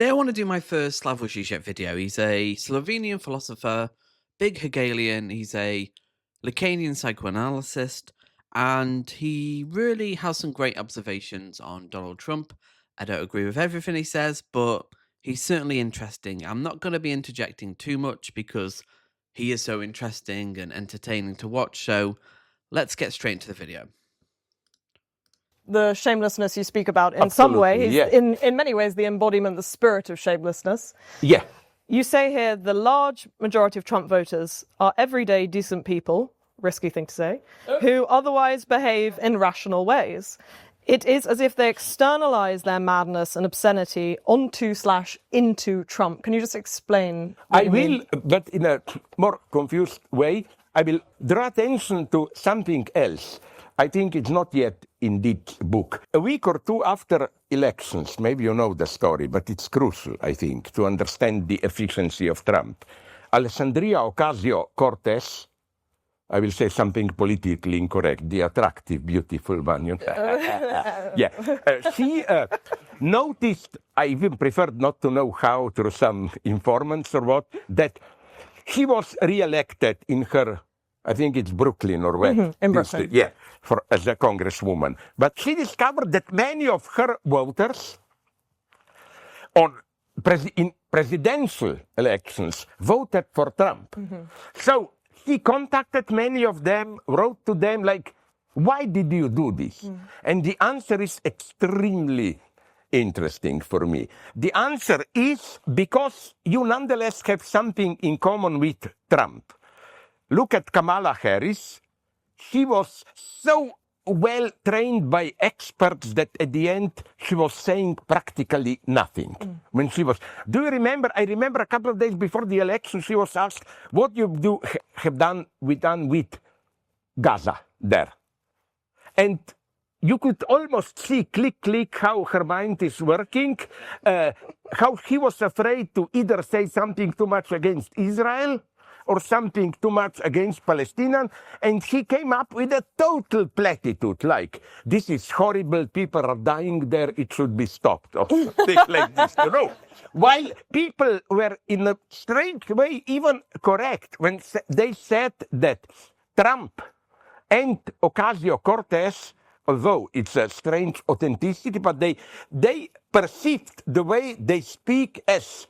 Today I want to do my first Slavoj Žižek video. He's a Slovenian philosopher, big Hegelian, he's a Lacanian psychoanalyst, and he really has some great observations on Donald Trump. I don't agree with everything he says, but he's certainly interesting. I'm not going to be interjecting too much because he is so interesting and entertaining to watch, so let's get straight into the video. The shamelessness you speak about in some way is in many ways the embodiment, the spirit of shamelessness. Yeah. You say here the large majority of Trump voters are everyday decent people, risky thing to say, who otherwise behave in rational ways. It is as if they externalize their madness and obscenity onto/into Trump. Can you just explain what I you will, mean? but in a more confused way, I will draw attention to something else. I think it's not yet in this book. A week or two after elections, maybe you know the story, but it's crucial, I think, to understand the efficiency of Trump. Alessandria Ocasio-Cortez, I will say something politically incorrect, the attractive, beautiful one. You know? She noticed, I even preferred not to know how, through some informants or what, that she was re-elected in her, I think it's Brooklyn or where? In Brooklyn. Yeah, as a congresswoman. But she discovered that many of her voters in presidential elections voted for Trump. So he contacted many of them, wrote to them like, why did you do this? And the answer is extremely interesting for me. The answer is because you nonetheless have something in common with Trump. Look at Kamala Harris. She was so well trained by experts that at the end she was saying practically nothing. When she was, do you remember? I remember a couple of days before the election, she was asked, "What you have done with Gaza there?" And you could almost see, click, how her mind is working, how she was afraid to either say something too much against Israel or something too much against Palestinians, and he came up with a total platitude, like, this is horrible, people are dying there, it should be stopped, or things like this, you know. While people were in a strange way even correct when they said that Trump and Ocasio-Cortez, although it's a strange authenticity, but they perceived the way they speak as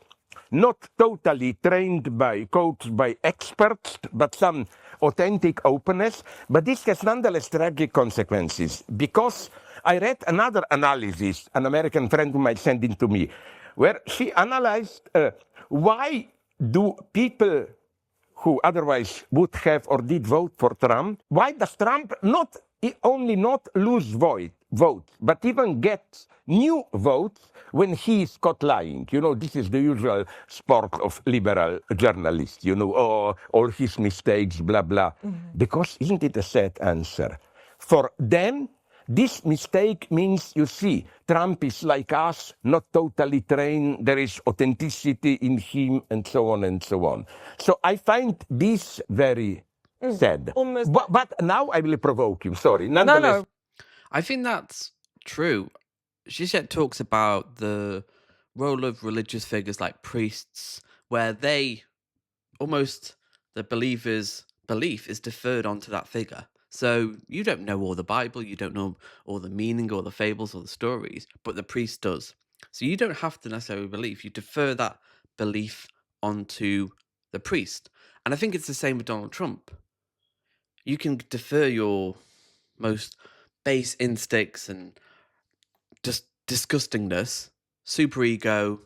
not totally trained by, coached by experts, but some authentic openness. But this has nonetheless tragic consequences, because I read another analysis, an American friend who might send it to me, where she analyzed why do people who otherwise would have or did vote for Trump, why does Trump not only not lose votes, but even get new votes when he is caught lying? You know, this is the usual sport of liberal journalists, you know, all his mistakes, blah, blah. Because isn't it a sad answer? For them, this mistake means, you see, Trump is like us, not totally trained, there is authenticity in him, and so on and so on. So I find this very sad. But now I will provoke you, sorry. No. I think that's true. Žižek talks about the role of religious figures like priests, where they almost, the believer's belief is deferred onto that figure. So you don't know all the Bible, you don't know all the meaning or the fables or the stories, but the priest does. So you don't have to necessarily believe, you defer that belief onto the priest. And I think it's the same with Donald Trump. You can defer your most base instincts and just disgustingness, superego,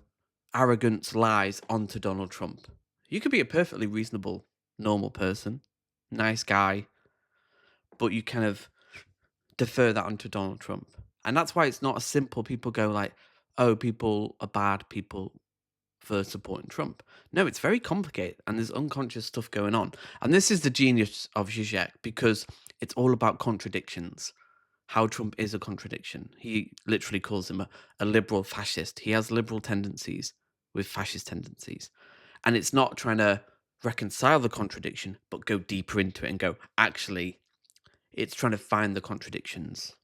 arrogance, lies onto Donald Trump. You could be a perfectly reasonable, normal person, nice guy, but you kind of defer that onto Donald Trump. And that's why it's not as simple. People go like, oh, people are bad people for supporting Trump. No, it's very complicated, and there's unconscious stuff going on. And this is the genius of Žižek, because it's all about contradictions. How Trump is a contradiction. He literally calls him a liberal fascist. He has liberal tendencies with fascist tendencies. And it's not trying to reconcile the contradiction, but go deeper into it and go, actually, it's trying to find the contradictions.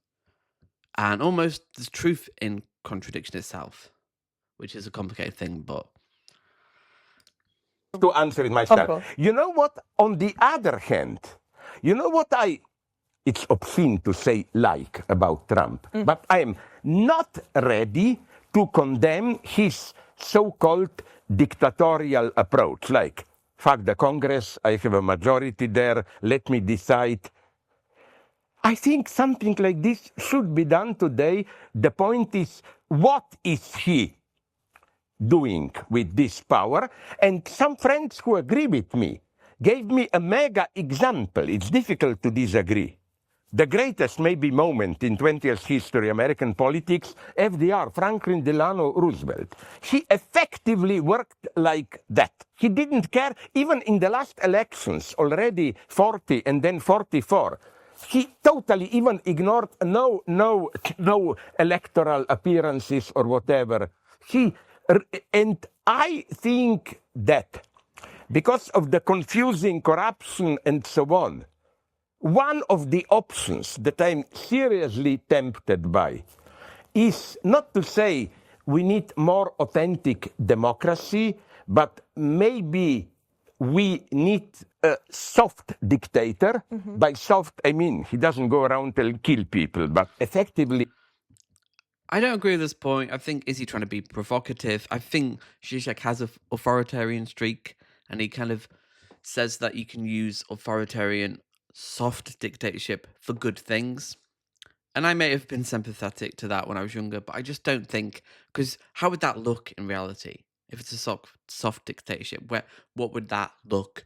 And almost there's truth in contradiction itself, which is a complicated thing, but... To answer it myself. course. You know what? On the other hand, you know what it's obscene to say like about Trump, but I am not ready to condemn his so-called dictatorial approach, like, fuck the Congress, I have a majority there, let me decide. I think something like this should be done today. The point is, what is he doing with this power? And some friends who agree with me gave me a mega example. It's difficult to disagree. The greatest maybe moment in 20th history American politics, FDR, Franklin Delano Roosevelt. He effectively worked like that. He didn't care, even in the last elections, already 40 and then 44. He totally even ignored no electoral appearances or whatever. And I think that because of the confusing corruption and so on, one of the options that I'm seriously tempted by is not to say we need more authentic democracy, but maybe we need a soft dictator. By soft, I mean he doesn't go around and kill people, but effectively... I don't agree with this point. I think, is he trying to be provocative? I think Žižek has an authoritarian streak, and he kind of says that you can use authoritarian soft dictatorship for good things. And I may have been sympathetic to that when I was younger, but I just don't think, because how would that look in reality? If it's a soft dictatorship, what would that look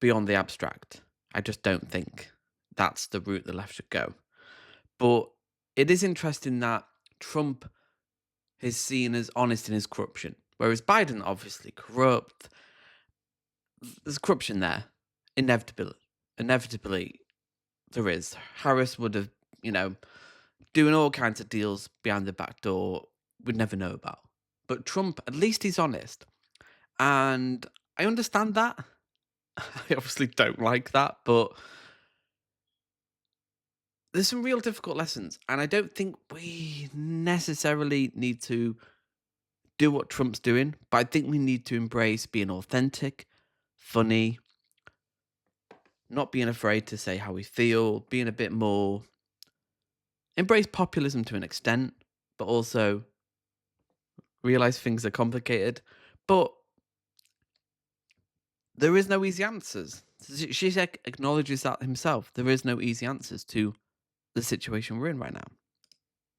beyond the abstract? I just don't think that's the route the left should go. But it is interesting that Trump is seen as honest in his corruption, whereas Biden obviously corrupt. There's corruption there, inevitably there is. Harris would have, doing all kinds of deals behind the back door we'd never know about. But Trump, at least he's honest. And I understand that. I obviously don't like that, but there's some real difficult lessons. And I don't think we necessarily need to do what Trump's doing, but I think we need to embrace being authentic, funny, not being afraid to say how we feel, being a bit more... Embrace populism to an extent, but also realize things are complicated. But there is no easy answers. Žižek acknowledges that himself. There is no easy answers to the situation we're in right now.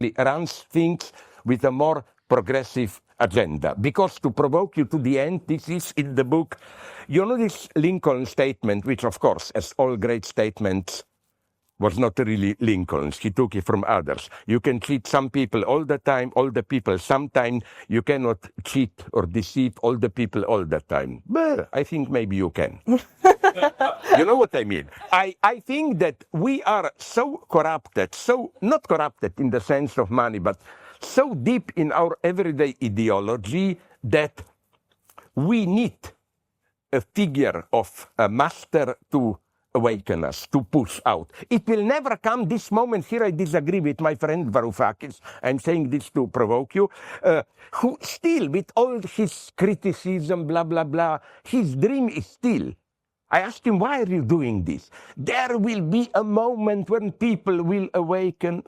He runs things with a more progressive agenda. Because to provoke you to the end, this is in the book. You know this Lincoln statement, which of course, as all great statements, was not really Lincoln's. He took it from others. You can cheat some people all the time, all the people sometimes. You cannot cheat or deceive all the people all the time. Well, I think maybe you can. You know what I mean? I think that we are so corrupted, so not corrupted in the sense of money, but so deep in our everyday ideology that we need a figure of a master to awaken us, to push out. It will never come this moment. Here I disagree with my friend Varoufakis. I'm saying this to provoke you. Who still, with all his criticism, blah, blah, blah, his dream is still. I asked him, why are you doing this? There will be a moment when people will awaken.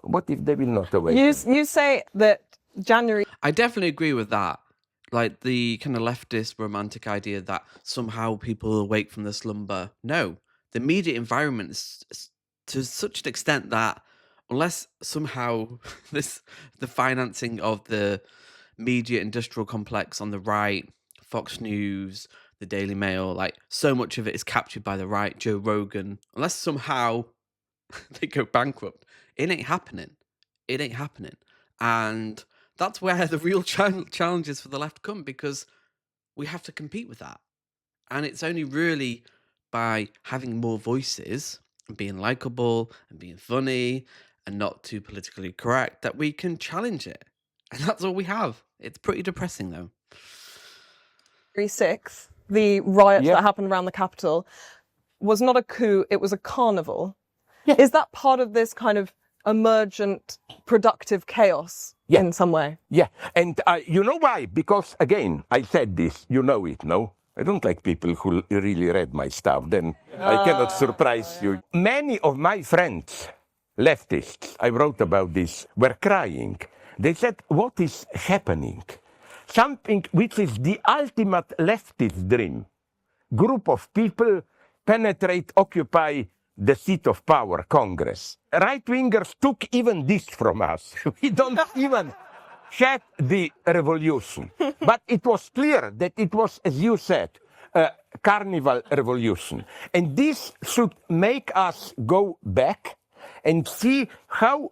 What if they will not awaken? You say that January... I definitely agree with that. Like the kind of leftist romantic idea that somehow people awake from the slumber. No, the media environment is to such an extent that unless somehow the financing of the media industrial complex on the right, Fox News, the Daily Mail, like so much of it is captured by the right, Joe Rogan, unless somehow they go bankrupt, it ain't happening. It ain't happening. And that's where the real challenges for the left come, because we have to compete with that. And it's only really by having more voices and being likable and being funny and not too politically correct that we can challenge it. And that's all we have. It's pretty depressing, though. January 6th, the riots that happened around the Capitol, was not a coup, it was a carnival. Yeah. Is that part of this kind of emergent, productive chaos in some way. Yeah, and you know why? Because, again, I said this, you know it, no? I don't like people who really read my stuff, then I cannot surprise you. Many of my friends, leftists, I wrote about this, were crying. They said, what is happening? Something which is the ultimate leftist dream. Group of people penetrate, occupy the seat of power, Congress. Right-wingers took even this from us. We don't even had the revolution. But it was clear that it was, as you said, a carnival revolution. And this should make us go back and see how,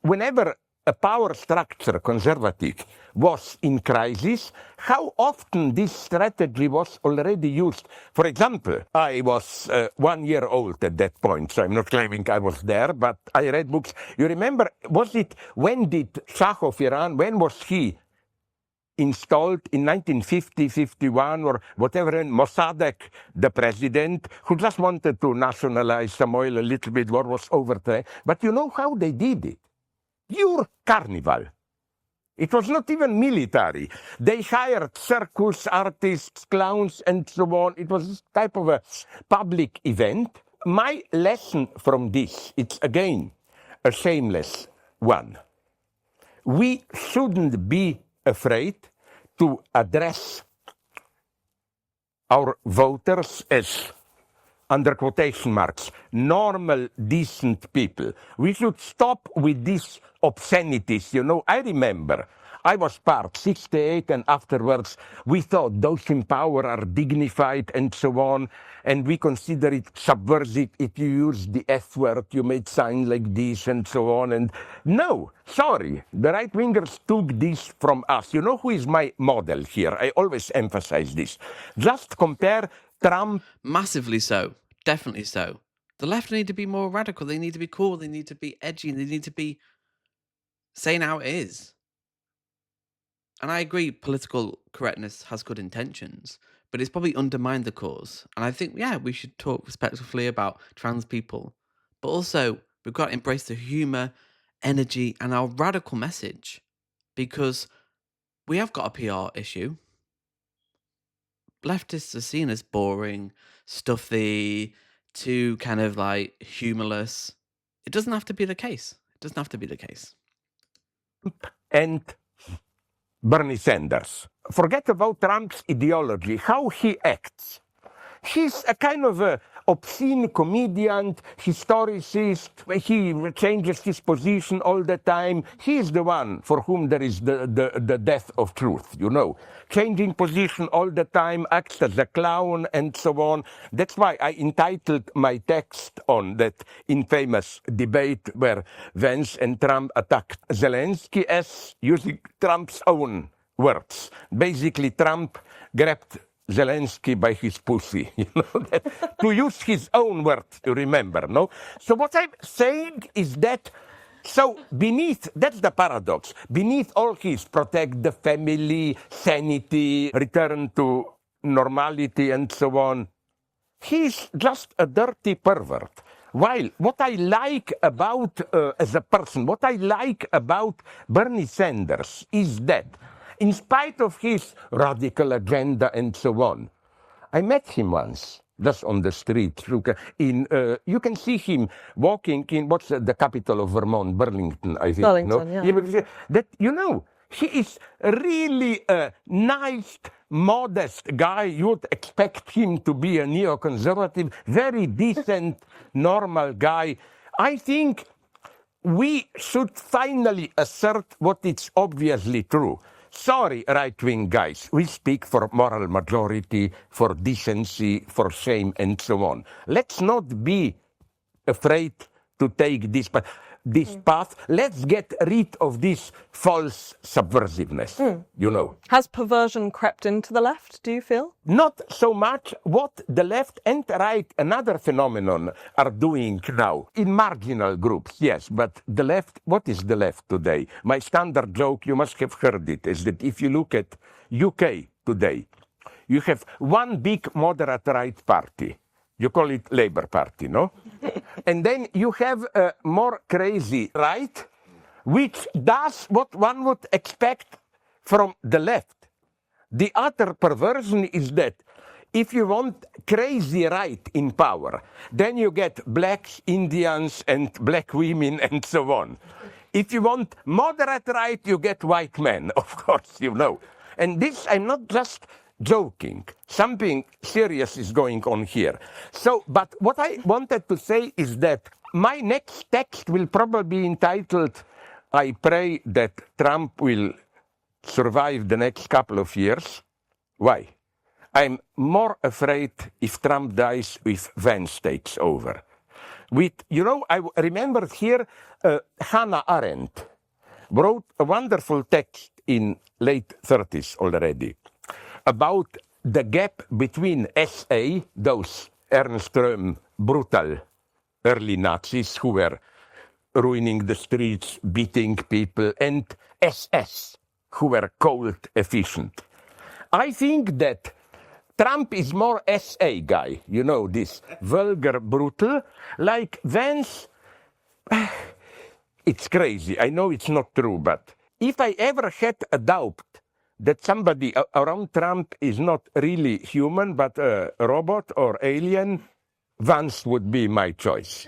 whenever a power structure, conservative, was in crisis, how often this strategy was already used. For example, I was 1 year old at that point, so I'm not claiming I was there, but I read books. You remember, when did Shah of Iran, when was he installed? In 1950, 51, or whatever, and Mossadegh, the president, who just wanted to nationalize some oil a little bit, war was over there. But you know how they did it? Pure carnival. It was not even military. They hired circus artists, clowns, and so on. It was a type of a public event. My lesson from this, it's again a shameless one. We shouldn't be afraid to address our voters as, under quotation marks, normal, decent people. We should stop with these obscenities. You know, I remember I was part, 68, and afterwards we thought those in power are dignified and so on, and we consider it subversive if you use the F word, you made signs like this and so on. And no, sorry, the right-wingers took this from us. You know who is my model here? I always emphasize this. Just compare Trump. Massively so. Definitely so. The left need to be more radical. They need to be cool. They need to be edgy. They need to be saying how it is. And I agree, political correctness has good intentions, but it's probably undermined the cause. And I think, yeah, we should talk respectfully about trans people, but also we've got to embrace the humour, energy, and our radical message, because we have got a PR issue. Leftists are seen as boring, stuffy, too kind of like humorless. It doesn't have to be the case. It doesn't have to be the case. And Bernie Sanders. Forget about Trump's ideology, how he acts. He's a kind of a obscene comedian, historicist. He changes his position all the time. He is the one for whom there is the death of truth, you know. Changing position all the time, acts as a clown and so on. That's why I entitled my text on that infamous debate where Vance and Trump attacked Zelensky as using Trump's own words. Basically, Trump grabbed Zelensky by his pussy, you know, to use his own words to remember, no? So what I'm saying is that, so beneath, that's the paradox, beneath all his protect the family, sanity, return to normality and so on, he's just a dirty pervert. While what I like about, as a person, what I like about Bernie Sanders is that, in spite of his radical agenda and so on, I met him once, just on the street. You can see him walking in, what's the capital of Vermont? Burlington, I think. Burlington, no? yeah. That, you know, he is really a nice, modest guy. You would expect him to be a neoconservative, very decent, normal guy. I think we should finally assert what is obviously true. Sorry, right-wing guys, we speak for moral majority, for decency, for shame, and so on. Let's not be afraid to take this path. Let's get rid of this false subversiveness, you know. Has perversion crept into the left, do you feel? Not so much what the left and right, another phenomenon, are doing now. In marginal groups, yes, but the left, what is the left today? My standard joke, you must have heard it, is that if you look at UK today, you have one big moderate right party. You call it Labour Party, no? And then you have a more crazy right, which does what one would expect from the left. The other perversion is that if you want crazy right in power, then you get black Indians and black women and so on. If you want moderate right, you get white men, of course, you know. And this, I'm not just joking. Something serious is going on here. So, but what I wanted to say is that my next text will probably be entitled, I pray that Trump will survive the next couple of years. Why? I'm more afraid if Trump dies if Vance takes over. I remember here Hannah Arendt wrote a wonderful text in late 30s already about the gap between SA, those Ernst Röhm brutal early Nazis who were ruining the streets, beating people, and SS, who were cold, efficient. I think that Trump is more SA guy, you know, this vulgar, brutal, like Vance. It's crazy. I know it's not true, but if I ever had a doubt that somebody around Trump is not really human, but a robot or alien, Vance would be my choice.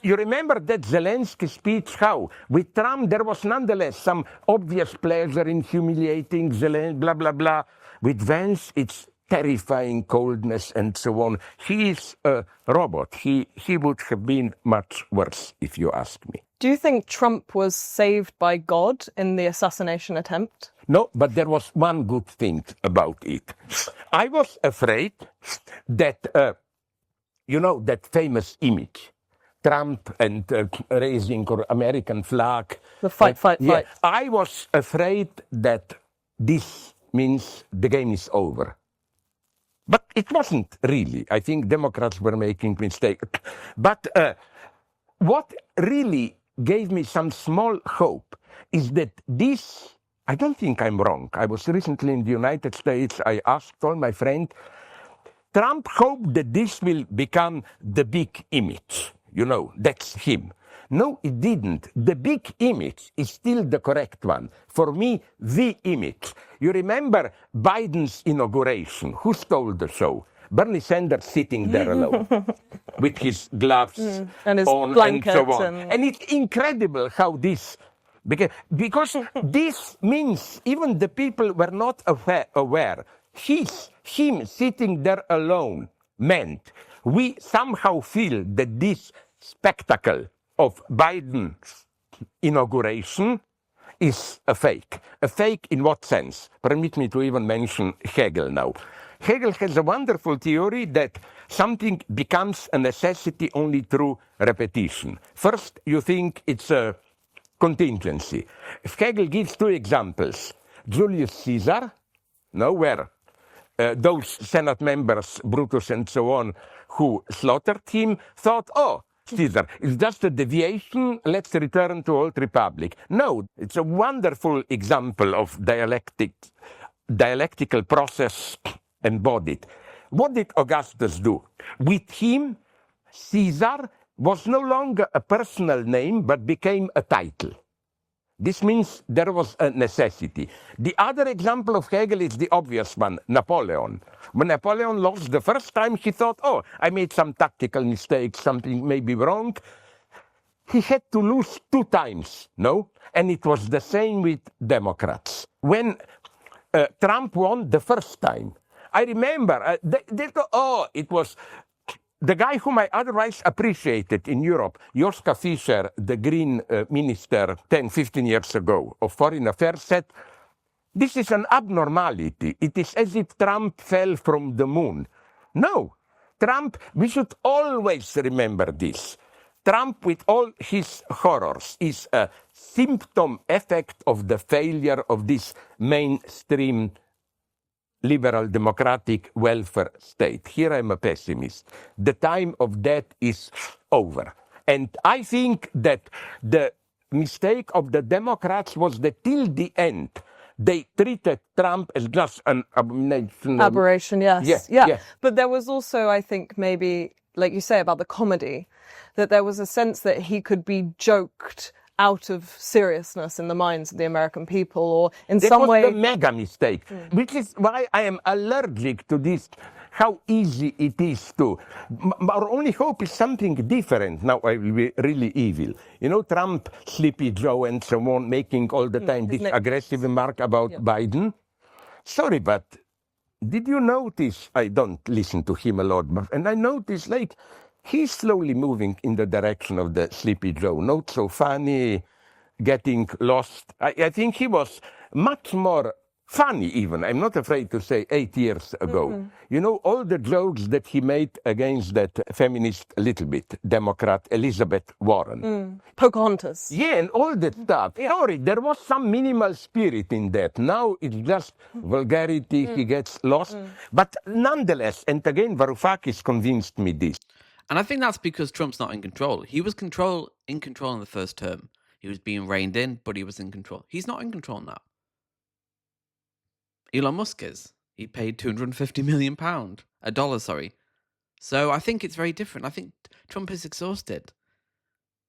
You remember that Zelensky speech, how? With Trump, there was nonetheless some obvious pleasure in humiliating Zelensky, blah, blah, blah. With Vance, it's terrifying coldness and so on. He is a robot. He would have been much worse, if you ask me. Do you think Trump was saved by God in the assassination attempt? No, but there was one good thing about it. I was afraid that, that famous image, Trump and raising our American flag. The fight. I was afraid that this means the game is over. But it wasn't really. I think Democrats were making mistakes. But what really gave me some small hope is that this, I don't think I'm wrong. I was recently in the United States. I asked all my friends, Trump hoped that this will become the big image. You know, that's him. No, it didn't. The big image is still the correct one. For me, the image. You remember Biden's inauguration. Who stole the show? Bernie Sanders sitting there alone with his gloves and his on blanket and so on. And it's incredible how this, because this means even the people were not aware. Him sitting there alone meant we somehow feel that this spectacle of Biden's inauguration is a fake. A fake in what sense? Permit me to even mention Hegel now. Hegel has a wonderful theory that something becomes a necessity only through repetition. First, you think it's a contingency. Hegel gives two examples. Julius Caesar, where those Senate members, Brutus and so on, who slaughtered him, thought, Caesar, it's just a deviation, let's return to old republic. No, it's a wonderful example of dialectical process embodied. What did Augustus do? With him, Caesar was no longer a personal name, but became a title. This means there was a necessity. The other example of Hegel is the obvious one, Napoleon. When Napoleon lost the first time, he thought, I made some tactical mistakes, something may be wrong. He had to lose 2 times, And it was the same with Democrats. When Trump won the first time, I remember, it was the guy whom I otherwise appreciated in Europe, Joschka Fischer, the Green minister 10, 15 years ago of Foreign Affairs, said, this is an abnormality. It is as if Trump fell from the moon. No, Trump, we should always remember this. Trump, with all his horrors, is a symptom effect of the failure of this mainstream liberal democratic welfare state. Here I'm a pessimist. The time of that is over. And I think that the mistake of the Democrats was that till the end, they treated Trump as just an abomination. Aberration, yes. Yeah. But there was also, I think, maybe like you say, about the comedy, that there was a sense that he could be joked out of seriousness in the minds of the American people, or in That some was way. the mega mistake, which is why I am allergic to this, how easy it is to. Our only hope is something different. Now I will be really evil. You know, Trump, Sleepy Joe, and so on, making all the time this aggressive remark about Biden. Sorry, but did you notice? I don't listen to him a lot, but, and I noticed, like, he's slowly moving in the direction of the Sleepy Joe. Not so funny, getting lost. I think he was much more funny even. I'm not afraid to say 8 years ago. You know, all the jokes that he made against that feminist, a little bit, Democrat Elizabeth Warren. Pocahontas. Yeah, and all that stuff. Sorry, there was some minimal spirit in that. Now it's just vulgarity, he gets lost. But nonetheless, and again, Varoufakis convinced me this. And I think that's because Trump's not in control. He was in control in the first term. He was being reined in, but he was in control. He's not in control now. Elon Musk is. He paid £250 million. $1, sorry. So I think it's very different. I think Trump is exhausted.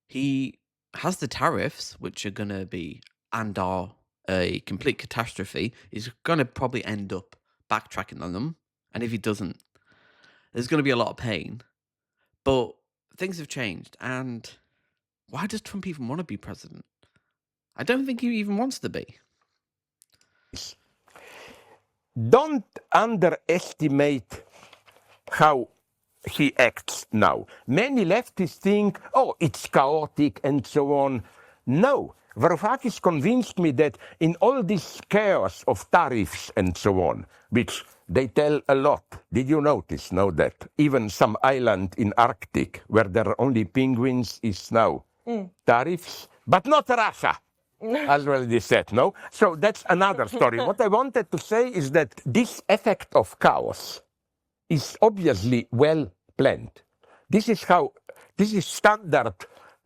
He has the tariffs, which are going to be and are a complete catastrophe. He's going to probably end up backtracking on them. And if he doesn't, there's going to be a lot of pain. But things have changed. And why does Trump even want to be president? I don't think he even wants to be. Don't underestimate how he acts now. Many leftists think, oh, it's chaotic and so on. No, Varoufakis convinced me that in all this chaos of tariffs and so on, which they tell a lot. Did you notice now that even some island in Arctic where there are only penguins is now tariffs, but not Russia? As well they said, no? So that's another story. What I wanted to say is that this effect of chaos is obviously well planned. This is standard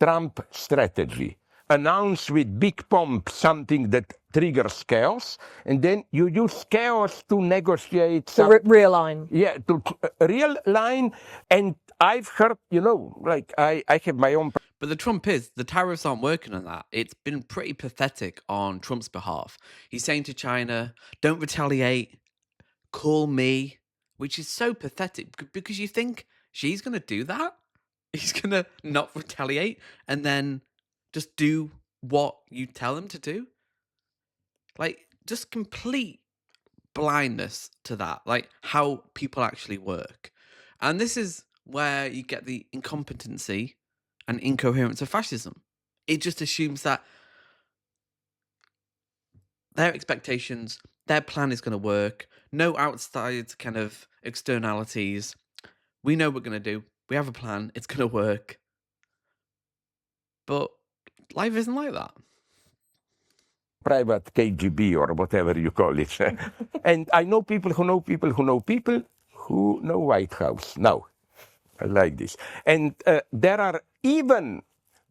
Trump strategy. Announce with big pomp something that triggers chaos, and then you use chaos to negotiate. To realign. Yeah, to realign. And I've heard, you know, like I have my own. But the Trump is, the tariffs aren't working on that. It's been pretty pathetic on Trump's behalf. He's saying to China, don't retaliate, call me, which is so pathetic because you think she's going to do that? He's going to not retaliate and then just do what you tell him to do? Like, just complete blindness to that, like how people actually work. And this is where you get the incompetency and incoherence of fascism. It just assumes that their expectations, their plan is going to work, no outside kind of externalities. We know what we're going to do. We have a plan. It's going to work. But life isn't like that. Private KGB or whatever you call it. And I know people who know people who know people who know White House. Now, I like this. And there are even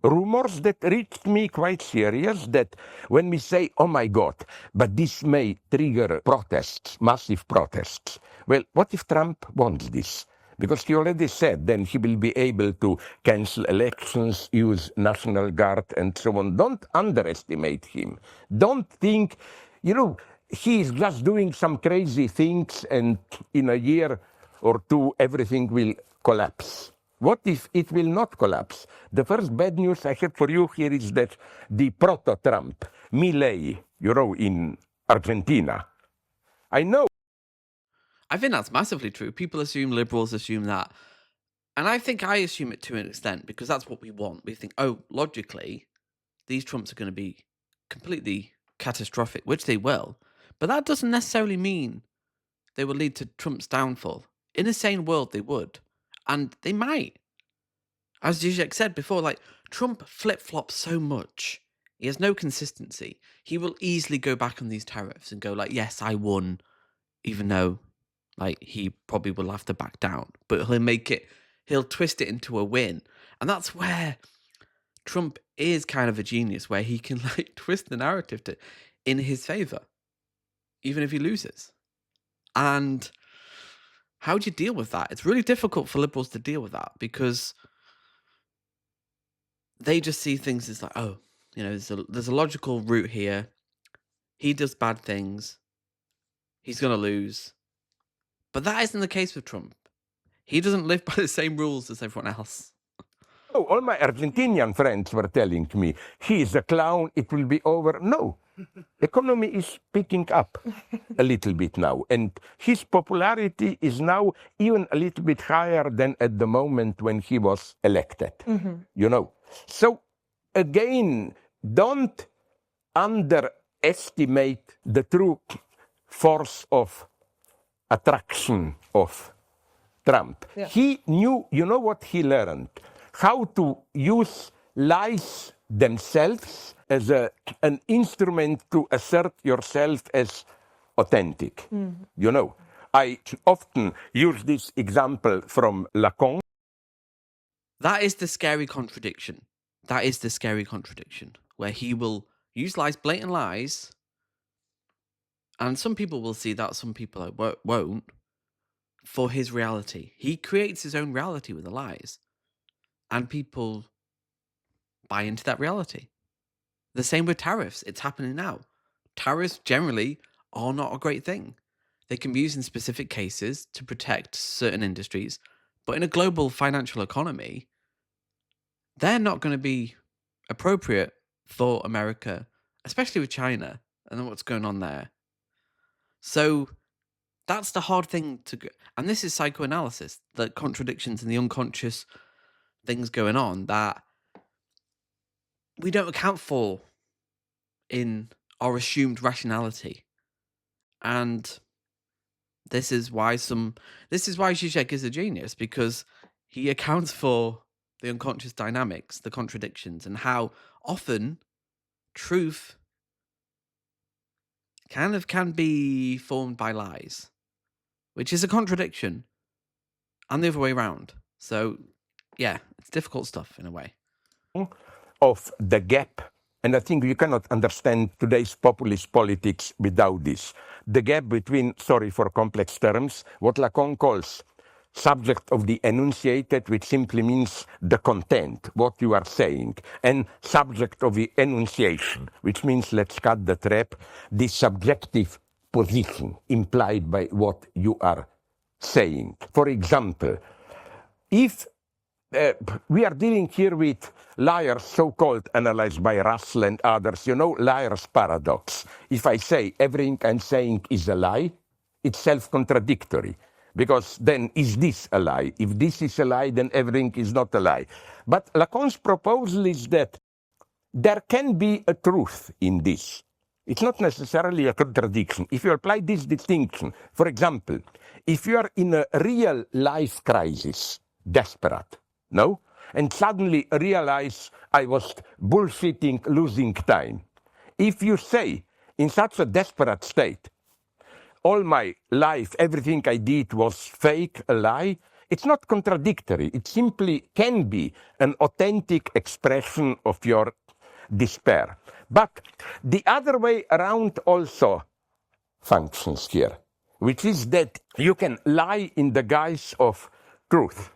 rumors that reached me quite serious that when we say, oh my God, but this may trigger protests, massive protests. Well, what if Trump wants this? Because he already said then he will be able to cancel elections, use National Guard and so on. Don't underestimate him. Don't think, you know, he is just doing some crazy things and in a year or two everything will collapse. What if it will not collapse? The first bad news I have for you here is that the proto-Trump, Milei, you know, in Argentina, I know. I think that's massively true. People assume, liberals assume that. And I think I assume it to an extent because that's what we want. We think, oh, logically, these Trumps are going to be completely catastrophic, which they will. But that doesn't necessarily mean they will lead to Trump's downfall. In a sane world, they would. And they might. As Žižek said before, like, Trump flip-flops so much. He has no consistency. He will easily go back on these tariffs and go like, yes, I won, even though, like, he probably will have to back down. But he'll twist it into a win. And that's where Trump is kind of a genius, where he can, like, twist the narrative in his favor, even if he loses. And how do you deal with that? It's really difficult for liberals to deal with that because they just see things as like, oh, you know, there's a logical route here. He does bad things. He's going to lose. But that isn't the case with Trump. He doesn't live by the same rules as everyone else. Oh, all my Argentinian friends were telling me, he is a clown, it will be over. No, economy is picking up a little bit now. And his popularity is now even a little bit higher than at the moment when he was elected, you know. So again, don't underestimate the true force of attraction of Trump. Yeah. He knew, you know what he learned? How to use lies themselves as an instrument to assert yourself as authentic. You know, I often use this example from Lacan. That is the scary contradiction. That is the scary contradiction, where he will use lies, blatant lies, and some people will see that, some people won't, for his reality. He creates his own reality with the lies, and people buy into that reality. The same with tariffs. It's happening now. Tariffs generally are not a great thing. They can be used in specific cases to protect certain industries, but in a global financial economy, they're not going to be appropriate for America, especially with China and what's going on there. So that's the hard thing to go. And this is psychoanalysis, the contradictions and the unconscious things going on that we don't account for in our assumed rationality. And this is why Žižek is a genius, because he accounts for the unconscious dynamics, the contradictions, and how often truth kind of can be formed by lies, which is a contradiction, and the other way around. So, yeah, it's difficult stuff in a way. Of the gap, and I think you cannot understand today's populist politics without this. The gap between, sorry for complex terms, what Lacan calls subject of the enunciated, which simply means the content, what you are saying, and subject of the enunciation, which means, let's cut the trap, the subjective position implied by what you are saying. For example, if we are dealing here with liars, so-called, analyzed by Russell and others, you know, liar's paradox. If I say everything I'm saying is a lie, it's self-contradictory. Because then, is this a lie? If this is a lie, then everything is not a lie. But Lacan's proposal is that there can be a truth in this. It's not necessarily a contradiction. If you apply this distinction, for example, if you are in a real life crisis, desperate, no? And suddenly realize I was bullshitting, losing time. If you say, in such a desperate state, all my life, everything I did was fake, a lie, it's not contradictory. It simply can be an authentic expression of your despair. But the other way around also functions here, which is that you can lie in the guise of truth.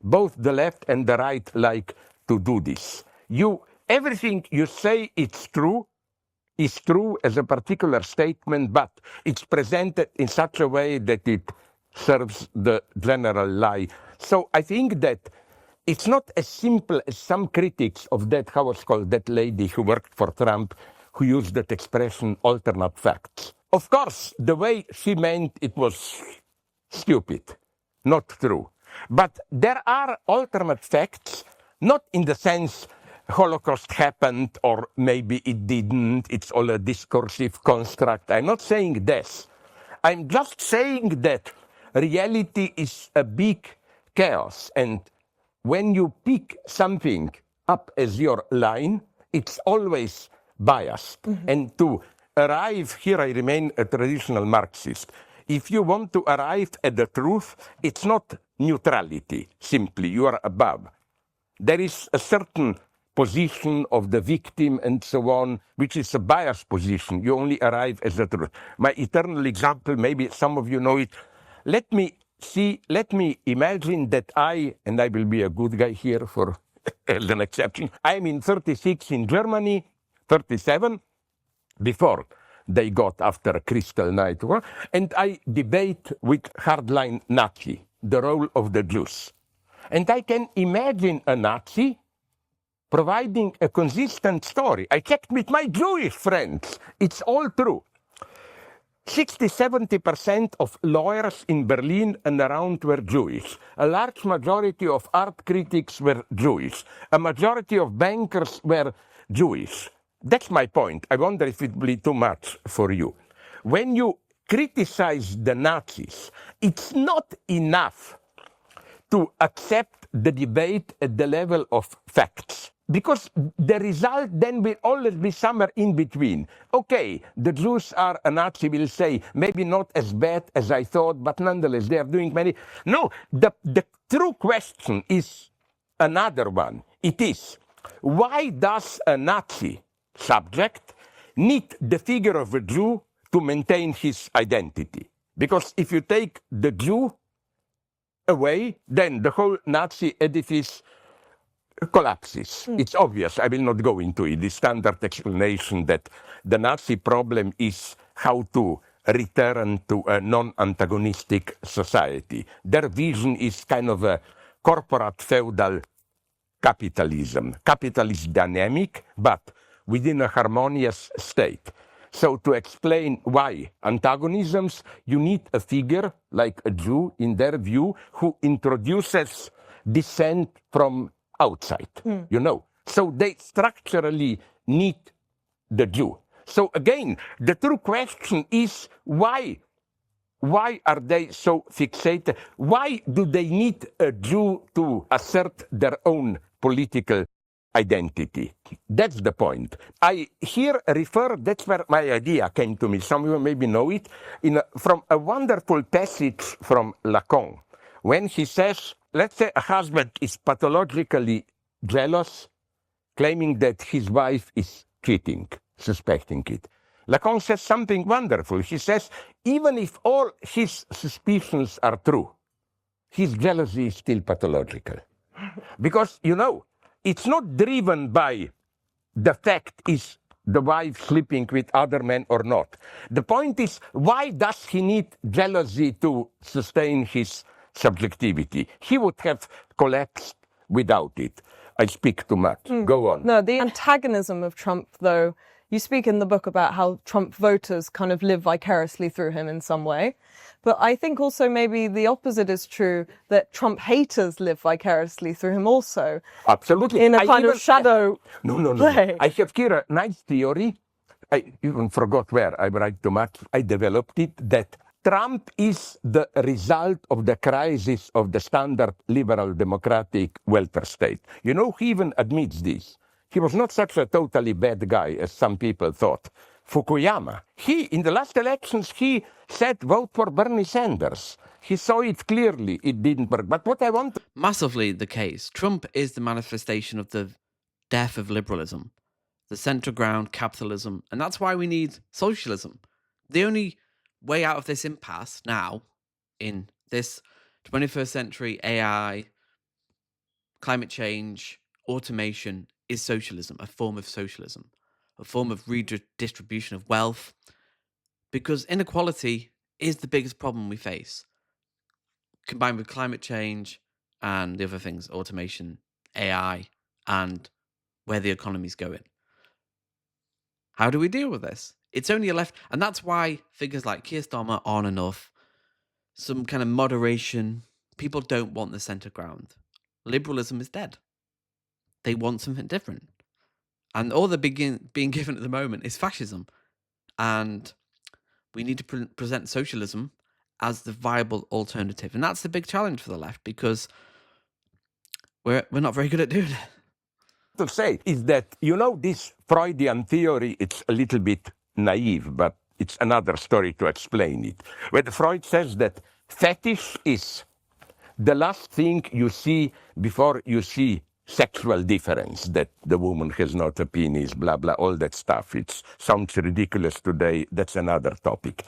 Both the left and the right like to do this. Everything you say it's true is true as a particular statement, but it's presented in such a way that it serves the general lie. So I think that it's not as simple as some critics of that, how was called, that lady who worked for Trump, who used that expression, alternate facts. Of course, the way she meant it was stupid, not true. But there are alternate facts, not in the sense Holocaust happened or maybe it didn't, it's all a discursive construct. I'm not saying this. I'm just saying that reality is a big chaos, and when you pick something up as your line, it's always biased. And to arrive, here I remain a traditional Marxist, if you want to arrive at the truth, it's not neutrality, simply, you are above. There is a certain position of the victim and so on, which is a biased position. You only arrive as the truth. My eternal example, maybe some of you know it. Let me see, let me imagine that and I will be a good guy here for as an exception, I'm in 36 in Germany, 37, before they got after Crystal Night War, and I debate with hardline Nazi, the role of the Jews. And I can imagine a Nazi providing a consistent story. I checked with my Jewish friends. It's all true. 60-70% of lawyers in Berlin and around were Jewish. A large majority of art critics were Jewish. A majority of bankers were Jewish. That's my point. I wonder if it will be too much for you. When you criticize the Nazis, it's not enough to accept the debate at the level of facts. Because the result then will always be somewhere in between. Okay, the Jews are, a Nazi will say, maybe not as bad as I thought, but nonetheless they are doing many. No, the true question is another one. It is, why does a Nazi subject need the figure of a Jew to maintain his identity? Because if you take the Jew away, then the whole Nazi edifice collapses. It's obvious. I will not go into it. The standard explanation that the Nazi problem is how to return to a non-antagonistic society. Their vision is kind of a corporate feudal capitalism. Capital is dynamic, but within a harmonious state. So to explain why antagonisms, you need a figure like a Jew, in their view, who introduces dissent from outside, you know. So they structurally need the Jew. So again, the true question is why are they so fixated? Why do they need a Jew to assert their own political identity? That's the point. I here refer, that's where my idea came to me. Some of you maybe know it, from a wonderful passage from Lacan, when he says, let's say a husband is pathologically jealous, claiming that his wife is cheating, suspecting it. Lacan says something wonderful. He says, even if all his suspicions are true, his jealousy is still pathological. Because, you know, it's not driven by the fact is the wife sleeping with other men or not. The point is, why does he need jealousy to sustain his subjectivity? He would have collapsed without it. I speak too much. Go on. No, the antagonism of Trump, though, you speak in the book about how Trump voters kind of live vicariously through him in some way. But I think also maybe the opposite is true, that Trump haters live vicariously through him also. Absolutely. In a kind of shadow play. I have here a nice theory. I even forgot where. I write too much. I developed it, that Trump is the result of the crisis of the standard liberal democratic welfare state. You know, he even admits this. He was not such a totally bad guy as some people thought. Fukuyama, in the last elections, he said, vote for Bernie Sanders. He saw it clearly. It didn't work. But what I want... Massively the case. Trump is the manifestation of the death of liberalism, the centre ground capitalism, and that's why we need socialism. The only way out of this impasse now, in this 21st century AI, climate change, automation, is socialism, a form of socialism, a form of redistribution of wealth, because inequality is the biggest problem we face, combined with climate change and the other things, automation, AI, and where the economy's going. How do we deal with this? It's only a left, and that's why figures like Keir Starmer aren't enough. Some kind of moderation. People don't want the centre ground. Liberalism is dead. They want something different. And all they're being given at the moment is fascism. And we need to present socialism as the viable alternative. And that's the big challenge for the left, because we're not very good at doing it. To say is that, you know, this Freudian theory, it's a little bit naive, but it's another story to explain it. Where Freud says that fetish is the last thing you see before you see sexual difference, that the woman has not a penis, blah, blah, all that stuff. It sounds ridiculous today. That's another topic.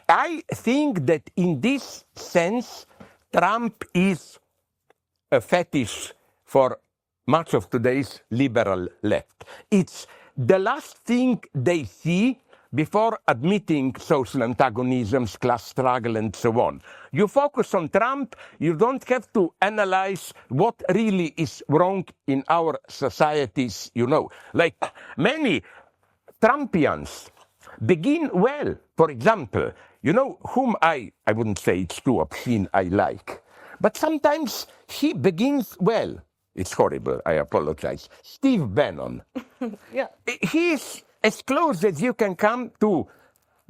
I think that in this sense, Trump is a fetish for much of today's liberal left. It's the last thing they see before admitting social antagonisms, class struggle, and so on. You focus on Trump, you don't have to analyze what really is wrong in our societies, you know. Like many Trumpians begin well. For example, you know whom I wouldn't say it's too obscene, I like. But sometimes he begins well. It's horrible, I apologize. Steve Bannon. Yeah. He's as close as you can come to,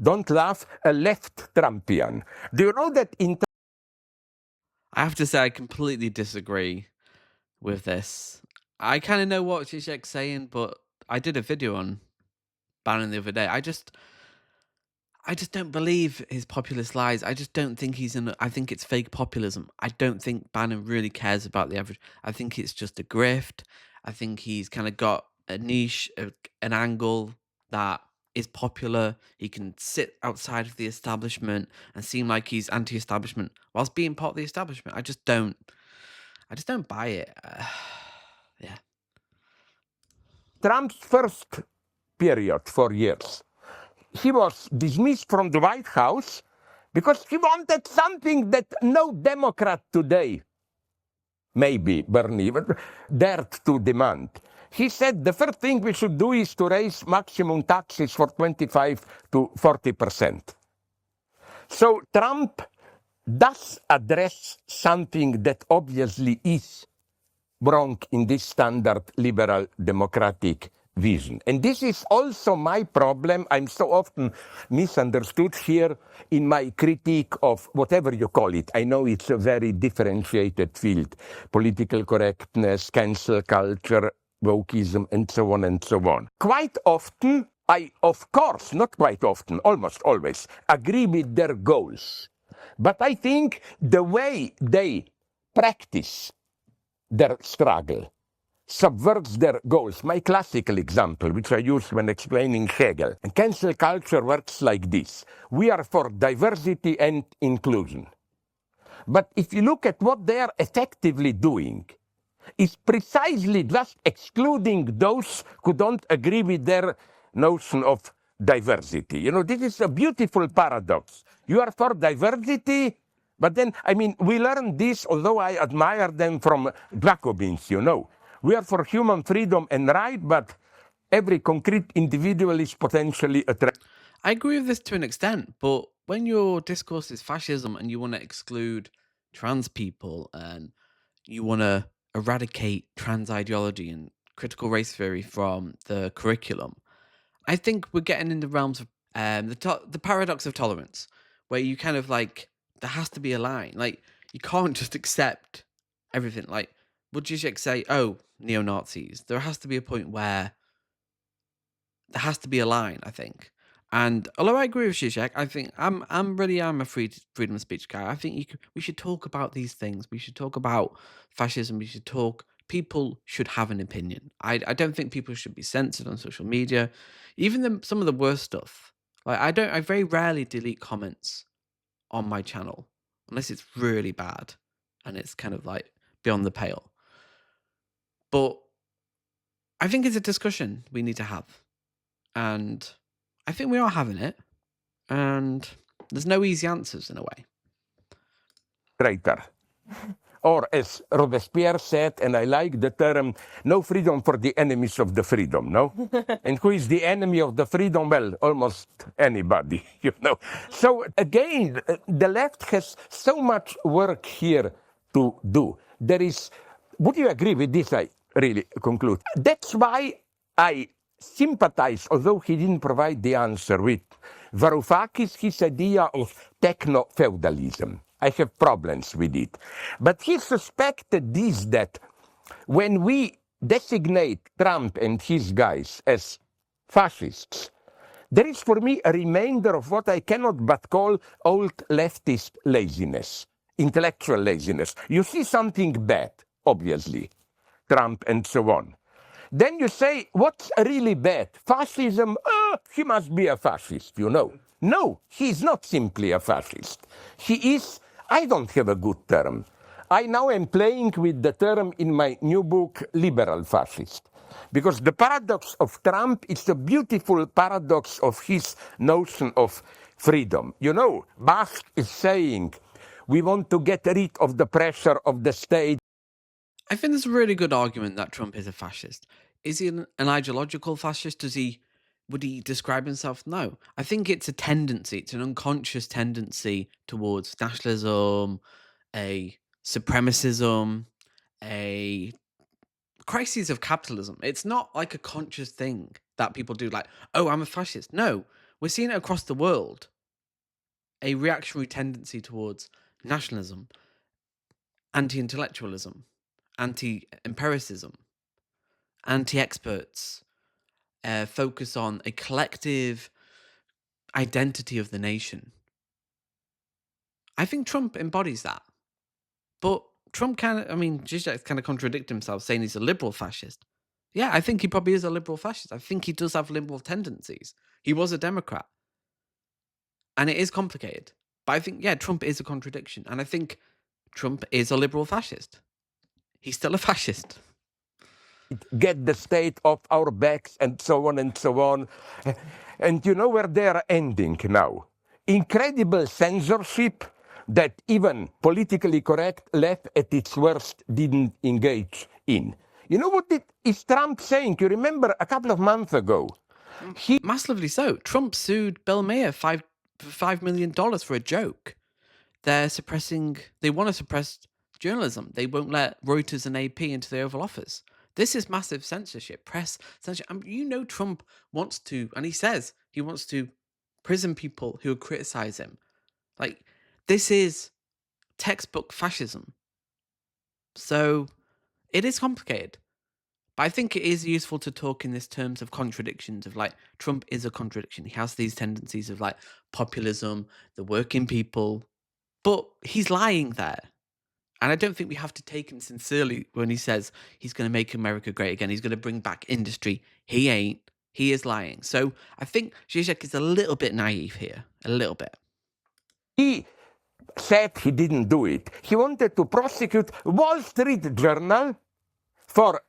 don't laugh, a left Trumpian. Do you know that in... I have to say, I completely disagree with this. I kind of know what Žižek's saying, but I did a video on Bannon the other day. I just don't believe his populist lies. I just don't think I think it's fake populism. I don't think Bannon really cares about the average. I think it's just a grift. I think he's kind of got a niche, an angle that is popular. He can sit outside of the establishment and seem like he's anti-establishment whilst being part of the establishment. I just don't buy it. Yeah. Trump's first period, 4 years, he was dismissed from the White House because he wanted something that no Democrat today, maybe Bernie, dared to demand. He said the first thing we should do is to raise maximum taxes for 25 to 40%. So Trump does address something that obviously is wrong in this standard liberal democratic vision. And this is also my problem. I'm so often misunderstood here in my critique of whatever you call it. I know it's a very differentiated field. Political correctness, cancel culture, wokeism, and so on and so on. Quite often, of course, not quite often, almost always, agree with their goals. But I think the way they practice their struggle subverts their goals. My classical example, which I use when explaining Hegel, and cancel culture works like this. We are for diversity and inclusion. But if you look at what they are effectively doing, it's precisely just excluding those who don't agree with their notion of diversity. You know, this is a beautiful paradox. You are for diversity, but then, I mean, we learned this, although I admire them, from Jacobins, you know. We are for human freedom and right, but every concrete individual is potentially a threat. I agree with this to an extent, but when your discourse is fascism and you want to exclude trans people and you want to eradicate trans ideology and critical race theory from the curriculum, I think we're getting in the realms of the paradox of tolerance, where you kind of like, there has to be a line. Like, you can't just accept everything. Like, would Žižek say, oh, neo-Nazis? There has to be a point where there has to be a line, I think. And although I agree with Žižek, I think I'm a freedom of speech guy. I think we should talk about these things. We should talk about fascism. People should have an opinion. I don't think people should be censored on social media. Even some of the worst stuff. Like, I very rarely delete comments on my channel unless it's really bad and it's kind of like beyond the pale. But I think it's a discussion we need to have. And I think we are having it. And there's no easy answers in a way. Traitor. Or as Robespierre said, and I like the term, no freedom for the enemies of the freedom, no? And who is the enemy of the freedom? Well, almost anybody, you know. So again, the left has so much work here to do. Would you agree with this? I really conclude. That's why I sympathize, although he didn't provide the answer, with Varoufakis, his idea of techno-feudalism. I have problems with it. But he suspected this, that when we designate Trump and his guys as fascists, there is for me a remainder of what I cannot but call old leftist laziness, intellectual laziness. You see something bad, obviously, Trump and so on. Then you say, what's really bad? Fascism? He must be a fascist, you know. No, he's not simply a fascist. He is I don't have a good term. I now am playing with the term in my new book, liberal fascist. Because the paradox of Trump is a beautiful paradox of his notion of freedom. You know, Bach is saying, we want to get rid of the pressure of the state. I think there's a really good argument that Trump is a fascist. Is he an ideological fascist? Would he describe himself? No. I think it's a tendency. It's an unconscious tendency towards nationalism, a supremacism, a crisis of capitalism. It's not like a conscious thing that people do, like, oh, I'm a fascist. No, we're seeing it across the world. A reactionary tendency towards nationalism, anti-intellectualism, anti-empiricism, anti-experts, focus on a collective identity of the nation. I think Trump embodies that. But Trump Žižek kind of contradict himself, saying he's a liberal fascist. Yeah, I think he probably is a liberal fascist. I think he does have liberal tendencies. He was a Democrat. And it is complicated. But I think, yeah, Trump is a contradiction. And I think Trump is a liberal fascist. He's still a fascist. Get the state off our backs and so on and so on. And you know where they are ending now? Incredible censorship that even politically correct left at its worst didn't engage in. You know what is Trump saying? You remember a couple of months ago? Massively so. Trump sued Bill Maher for $5 million for a joke. They want to suppress journalism. They won't let Reuters and AP into the Oval Office. This is massive censorship, press censorship. You know Trump wants to, and he says he wants to prison people who criticize him. Like, this is textbook fascism. So it is complicated. But I think it is useful to talk in this terms of contradictions, of like, Trump is a contradiction. He has these tendencies of like populism, the working people, but he's lying there. And I don't think we have to take him sincerely when he says he's going to make America great again. He's going to bring back industry. He ain't. He is lying. So I think Žižek is a little bit naive here. A little bit. He said he didn't do it. He wanted to prosecute Wall Street Journal for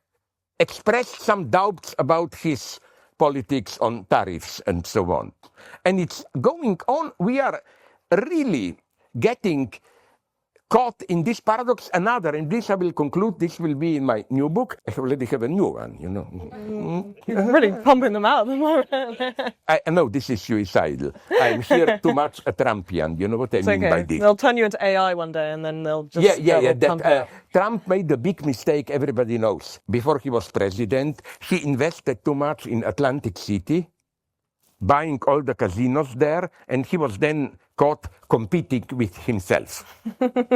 expressed some doubts about his politics on tariffs and so on. And it's going on. We are really getting caught in this paradox. Another, and this I will conclude, this will be in my new book. I already have a new one, you know. You're really pumping them out at the moment. I know this is suicidal. I'm here too much a Trumpian. You know what I mean by this? They'll turn you into AI one day, and then they'll just Trump made the big mistake everybody knows. Before he was president, he invested too much in Atlantic City, buying all the casinos there, and he was then caught competing with himself.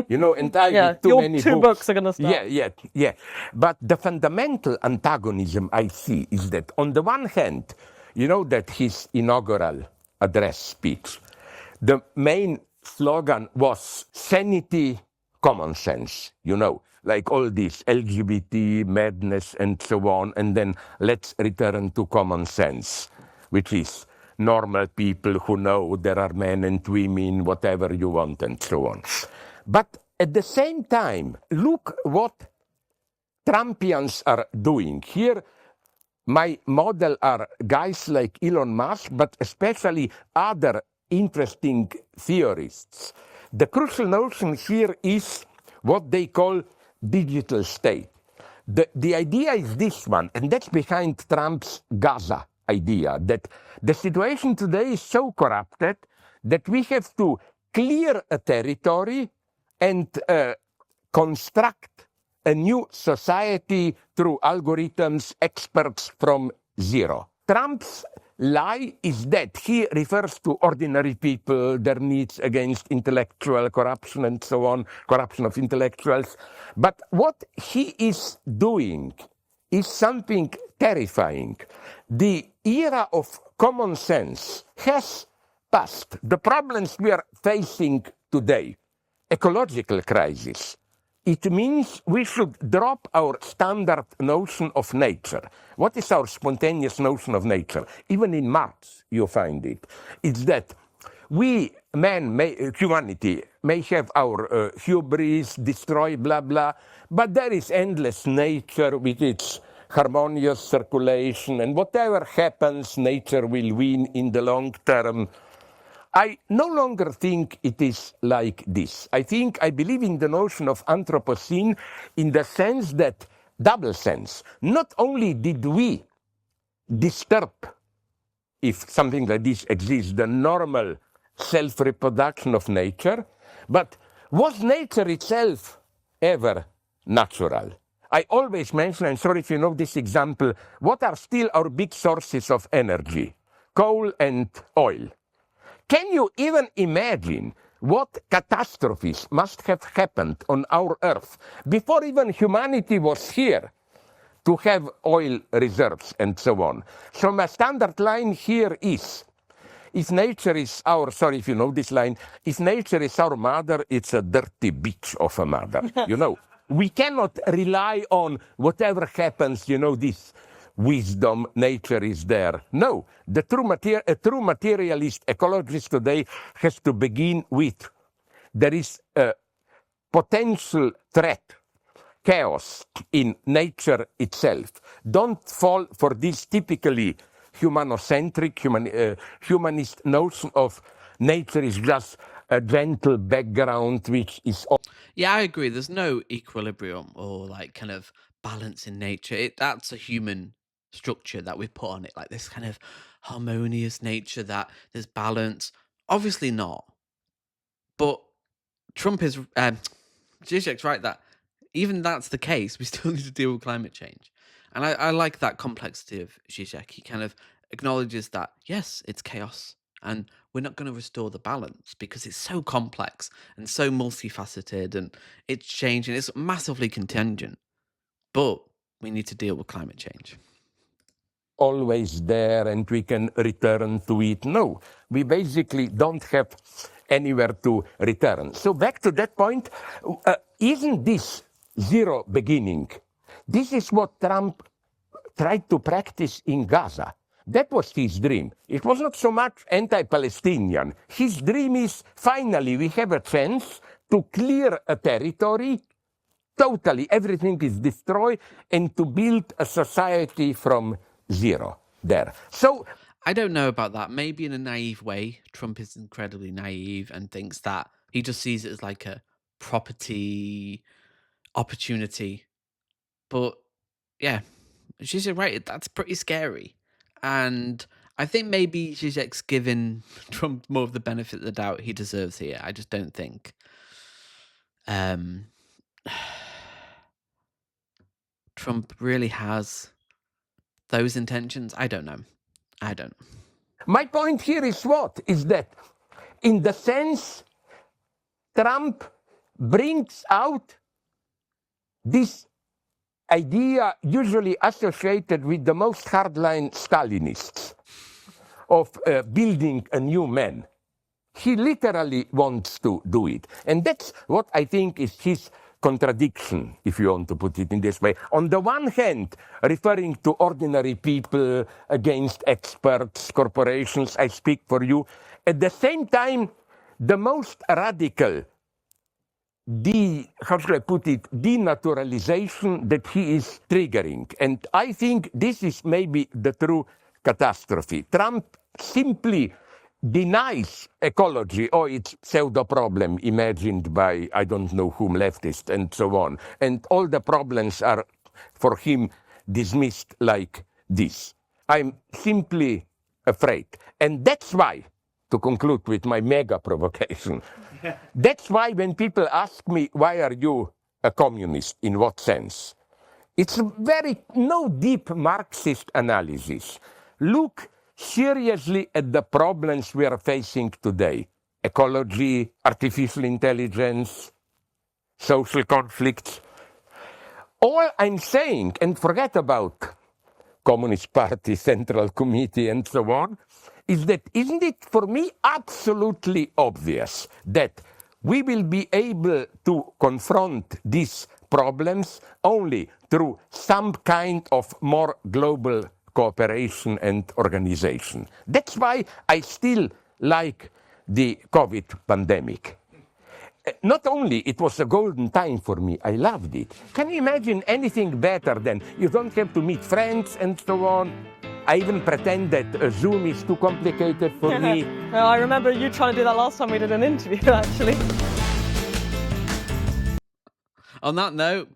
You know, and I with too many two books are going to start. Yeah. But the fundamental antagonism I see is that on the one hand, you know that his inaugural address speech, the main slogan was sanity, common sense, you know, like all this LGBT madness and so on, and then let's return to common sense, which is normal people who know there are men and women, whatever you want, and so on. But at the same time, look what Trumpians are doing. Here, my model are guys like Elon Musk, but especially other interesting theorists. The crucial notion here is what they call digital state. The idea is this one, and that's behind Trump's Gaza idea, that the situation today is so corrupted that we have to clear a territory and construct a new society through algorithms, experts from zero. Trump's lie is that he refers to ordinary people, their needs against intellectual corruption and so on, corruption of intellectuals. But what he is doing is something terrifying. The era of common sense has passed. The problems we are facing today, ecological crisis, it means we should drop our standard notion of nature. What is our spontaneous notion of nature? Even in Marx, you find it. It's that we, humanity, may have our hubris, destroy, blah, blah, but there is endless nature with its harmonious circulation, and whatever happens, nature will win in the long term. I no longer think it is like this. I believe in the notion of Anthropocene in the sense that, double sense, not only did we disturb, if something like this exists, the normal self-reproduction of nature, but was nature itself ever natural? I always mention, I'm sorry if you know this example, what are still our big sources of energy? Coal and oil. Can you even imagine what catastrophes must have happened on our Earth before even humanity was here to have oil reserves and so on? So my standard line here is, if nature is our, sorry if you know this line, if nature is our mother, it's a dirty bitch of a mother, you know. We cannot rely on whatever happens, you know, this wisdom, nature is there. No, a true materialist ecologist today has to begin with, there is a potential threat, chaos in nature itself. Don't fall for this typically humanocentric, humanist notion of nature is just a gentle background which is... Yeah, I agree. There's no equilibrium or like kind of balance in nature. That's a human structure that we put on it, like this kind of harmonious nature that there's balance. Obviously not. But Trump is... Zizek's right that even that's the case, we still need to deal with climate change. And I like that complexity of Zizek. He kind of acknowledges that, yes, it's chaos. And we're not going to restore the balance because it's so complex and so multifaceted and it's changing. It's massively contingent. But we need to deal with climate change. Always there and we can return to it. No, we basically don't have anywhere to return. So back to that point, isn't this zero beginning? This is what Trump tried to practice in Gaza. That was his dream. It was not so much anti-Palestinian. His dream is, finally, we have a chance to clear a territory, totally everything is destroyed, and to build a society from zero there. So I don't know about that. Maybe in a naive way, Trump is incredibly naive and thinks that he just sees it as like a property opportunity. But yeah, she's right. That's pretty scary. And I think maybe Zizek's given Trump more of the benefit of the doubt he deserves here. I just don't think Trump really has those intentions. I don't know. My point here is what? Is that in the sense Trump brings out this idea usually associated with the most hardline Stalinists of building a new man. He literally wants to do it. And that's what I think is his contradiction, if you want to put it in this way. On the one hand, referring to ordinary people against experts, corporations, I speak for you. At the same time, the most radical denaturalization that he is triggering. And I think this is maybe the true catastrophe. Trump simply denies ecology or its pseudo-problem imagined by, I don't know whom, leftists and so on. And all the problems are, for him, dismissed like this. I'm simply afraid. And that's why, to conclude with my mega provocation, that's why when people ask me, why are you a communist, in what sense? It's a no deep Marxist analysis. Look seriously at the problems we are facing today. Ecology, artificial intelligence, social conflicts. All I'm saying, and forget about Communist Party, Central Committee, and so on, is that isn't it for me absolutely obvious that we will be able to confront these problems only through some kind of more global cooperation and organization. That's why I still like the COVID pandemic. Not only it was a golden time for me, I loved it. Can you imagine anything better than you don't have to meet friends and so on? I even pretend that Zoom is too complicated for me. Well, I remember you trying to do that last time we did an interview, actually. On that note,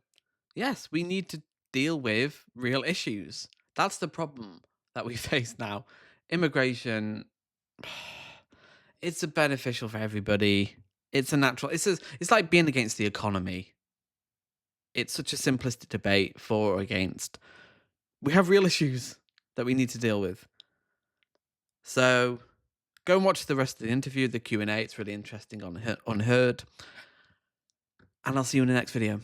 yes, we need to deal with real issues. That's the problem that we face now. Immigration, it's beneficial for everybody. It's a natural. It's like being against the economy. It's such a simplistic debate for or against. We have real issues that we need to deal with. So go and watch the rest of the interview, the Q&A. It's really interesting on Unheard. And I'll see you in the next video.